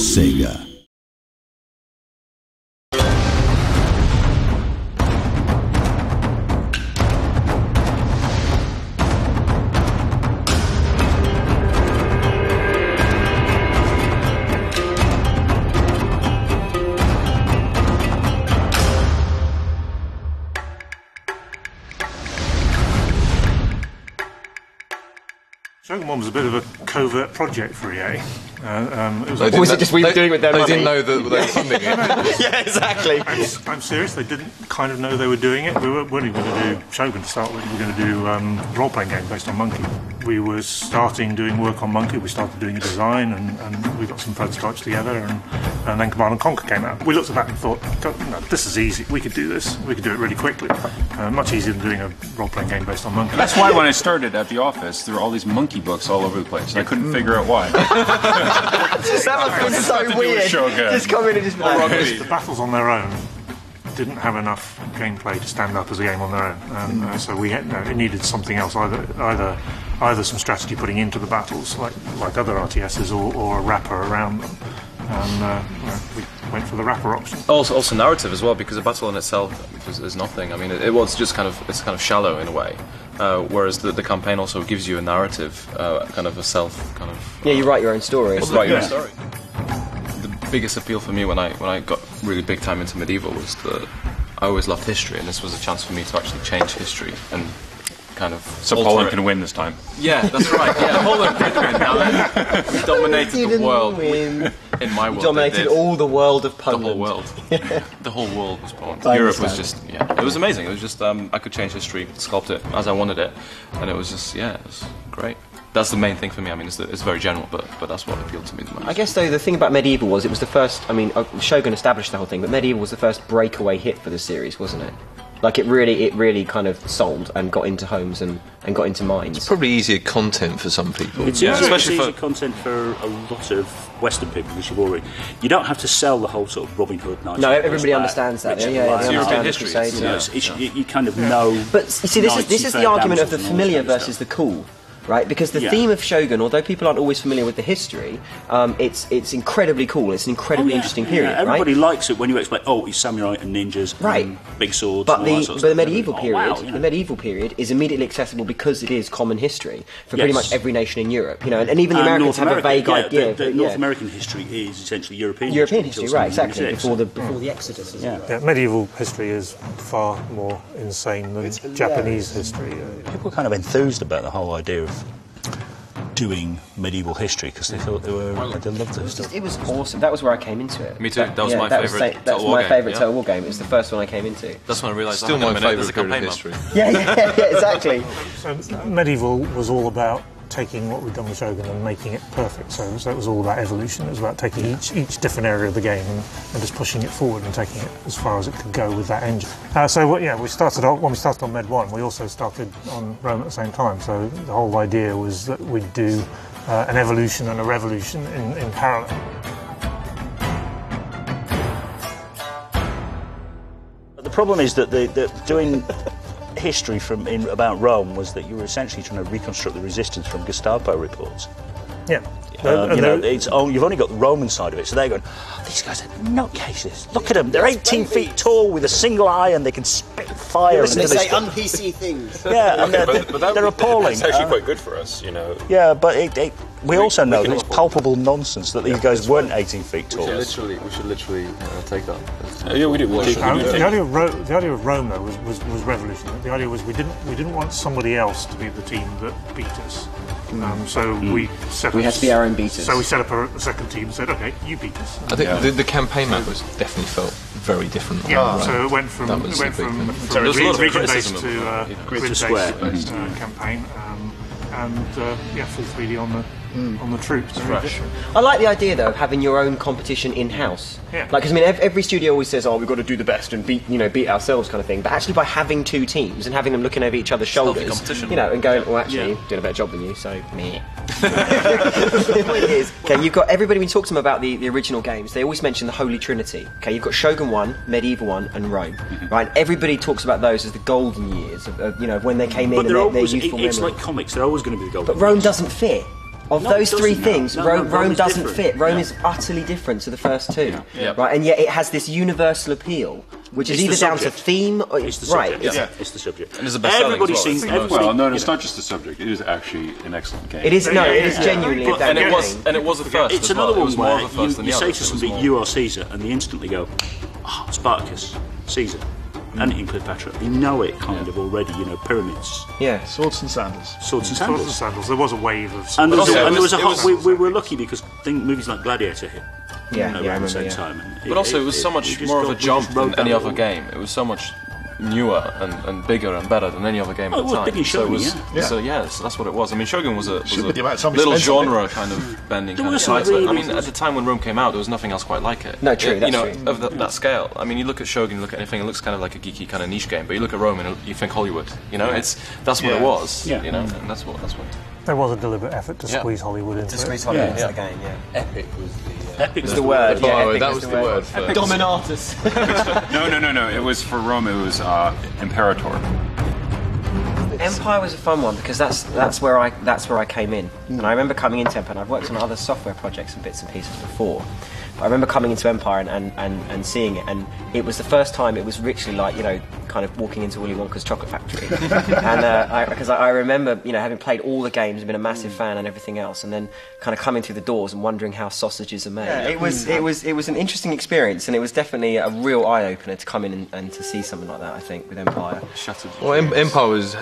Sega. Shogun 1 was a bit of a covert project for EA. Or was it just we were doing it with their money? They didn't know that they were funding it. Yeah, exactly. I'm serious, they didn't kind of know they were doing it. We weren't even going to do Shogun to start with, we were going to do a role-playing game based on Monkey. We were starting doing work on Monkey, we started doing a design, and we got some prototypes together, and then Command & Conquer came out. We looked at that and thought, no, this is easy, we could do this, we could do it really quickly. Much easier than doing a role-playing game based on Monkey. That's why when I started at the office, there were all these Monkey books all over the place, and I couldn't figure out why. That must have been so weird. Just come in and just be like, The battles on their own didn't have enough gameplay to stand up as a game on their own, so we had, it needed something else, either some strategy putting into the battles, like other RTSs, or a wrapper around them. And we went for the wrapper option. Also narrative as well, because the battle in itself is nothing. I mean, it was just kind of shallow in a way. Whereas the campaign also gives you a narrative, kind of a self kind of. Yeah, you write your own story. Write your own story. The biggest appeal for me when I got really big time into medieval was that I always loved history, and this was a chance for me to actually change history and kind of. So Poland can win this time. Yeah, that's right. Yeah, Poland did win. Now then, we dominated the world. In my world, dominated all the world of Poland. The whole world. The whole world was Poland. Europe was just, it was amazing. It was just, I could change history, sculpt it as I wanted it, and it was just, it was great. That's the main thing for me. I mean, it's very general, but that's what appealed to me the most. I guess, though, the thing about Medieval was it was the first, I mean, Shogun established the whole thing, but Medieval was the first breakaway hit for the series, wasn't it? Like, it really kind of sold and got into homes and got into minds. It's probably easier content for some people. It's especially easier content for a lot of Western people, because you don't have to sell the whole sort of Robin Hood night. No, everybody understands that. Yeah, European history. You kind of know. But you see, this is the argument of the familiar versus the cool. Right, because the theme of Shogun, although people aren't always familiar with the history, it's incredibly cool. It's an incredibly interesting period. Everybody likes it when you explain, it's samurai and ninjas, and big swords. But and all that sort of the medieval period, the medieval period is immediately accessible because it is common history for pretty much every nation in Europe. And even the Americans have a vague idea. The North American history is essentially European history, right? Exactly. Before the Exodus. Medieval history is far more insane than Japanese history. People were kind of enthused about the whole idea of doing medieval history because they thought they loved it. It was awesome. That was where I came into it. Me too. That was my favourite. That was my favourite Total War game. It was the first one I came into. That's when I realised. Still my favourite period of history. Yeah, exactly. So medieval was all about taking what we'd done with Shogun and making it perfect. So it was all about evolution. It was about taking each different area of the game and just pushing it forward and taking it as far as it could go with that engine. We started when we started on Med 1, we also started on Rome at the same time. So the whole idea was that we'd do an evolution and a revolution in parallel. The problem is that doing history about Rome was that you were essentially trying to reconstruct the resistance from Gestapo reports. Yeah. You've only got the Roman side of it, so they're going, these guys are nutcases. Look at them, they're 18 feet tall with a single eye and they can spit fire. They say un-PC things. Yeah, and they're appalling. It's actually quite good for us, Yeah, but we also know that it's palpable nonsense that these guys weren't 18 feet tall. We should literally take that. Yeah, we do. The idea of Rome, though, was revolutionary. The idea was we didn't want somebody else to be the team that beat us. We had to be our own beaters. So we set up a second team and said, "Okay, you beat us." I think the campaign map was definitely felt very different. So it went from region-based to grid-based campaign, full 3D on the troops. I like the idea though of having your own competition in-house. Yeah. Because every studio always says, we've got to do the best and beat ourselves kind of thing. But actually, by having two teams and having them looking over each other's shoulders, and going, doing a better job than you, so meh. It is. Okay, you've got everybody. When you talk to them about the original games, they always mention the Holy Trinity. Okay, you've got Shogun 1, Medieval 1, and Rome. Right? And everybody talks about those as the golden years of when they came in and their youthful memory. It's like comics; they're always going to be the golden. But Rome doesn't fit. Of No, those it three doesn't, no. things, No, Rome Rome is doesn't different. fit. Rome Yeah. is utterly different to the first two, Yeah. right? And yet it has this universal appeal, which is It's the either down to subject. theme or It's the right. subject. Yeah. It's the subject. And it's the best-selling Everybody as well. seems. It's the most- Everybody. Well, no, it's not just the subject. It is actually an excellent game. It is it is genuinely a But- damn And it good was, game. and it was the first. It's as well. another It one was more where of a first than you the say others. to It was somebody, more- you are Caesar, and they instantly go, oh, Spartacus, Caesar, and in Cleopatra. They know it kind of already, pyramids, Yeah. Swords and sandals. swords and Swords and sandals. sandals. There was a wave of. And there was, also, and there was a it hot, was- we were lucky because movies like Gladiator hit. Yeah, around I the remember, same yeah. time. And But also, it was so much just more of a got- we jump just rode than any that other wall. game. It was so much newer and bigger and better than any other game Oh, at it the was time. big in so it Shogun, was, yeah. so yeah, so that's what it was. I mean, Shogun was a Should be the amount of time we little spent on it. genre kind of bending There kind of was some title. I really- mean, at the time when Rome came out, there was nothing else quite like it. No, true, You that's know, true. of that scale. I mean, you look at Shogun, you look at anything, it looks kind of like a geeky kind of niche game. But you look at Rome and you think Hollywood. You know, that's what it Yeah. was. Yeah. You know, and that's what. There was a deliberate effort to Yeah. squeeze Hollywood into it. Hollywood into the game, yeah. Epic was the. Epic It's the word, yeah. Oh, epic that is was the word for. Dominatus. No. It was for Rome. It was Imperator. Empire was a fun one because that's where I came in, and I remember coming into Empire. And I've worked on other software projects and bits and pieces before. But I remember coming into Empire and seeing it, and it was the first time it was literally like kind of walking into Willy Wonka's chocolate factory. And because I remember having played all the games and been a massive fan and everything else, and then kind of coming through the doors and wondering how sausages are made. Yeah. It was an interesting experience, and it was definitely a real eye opener to come in and to see something like that. I think with Empire. Shattered. Well, Empire was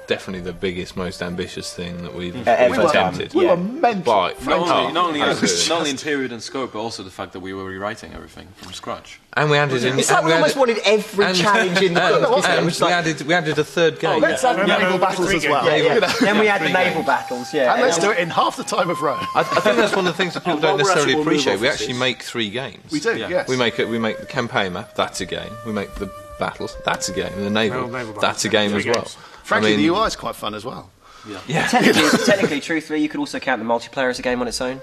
definitely the biggest, most ambitious thing that we've Ever attempted. done. We Yeah. were mental. Like, Not only absolutely. in period and scope, but also the fact that we were rewriting everything from scratch. And we added in. It's like we almost wanted every challenge in the book, wasn't it? And Which, like, we added a third game. Let's have naval battles as well. then we had the naval battles, yeah. And let's do it in half the time of Rome. I think that's one of the things that people While don't we're at it, necessarily we'll move appreciate. We offices. actually make 3 games. We do, yes. We make the campaign map. That's a game. We make the battles. That's a game. And the naval. Naval That's a battles, game yeah, as well. 3 games. Frankly, I mean, the UI is quite fun as well. Yeah. Technically, truthfully, you could also count the multiplayer as a game on its own.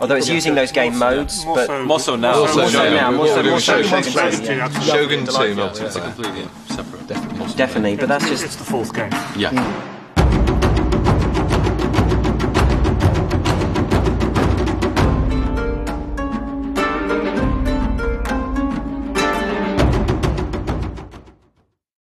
Although it's using those game modes, but More so now. Also more so now, more so doing Shogun Shogun 2, yeah. Shogun 2 It's multiplayer. completely separate. Definitely, but that's just It's the 4th game. Yeah.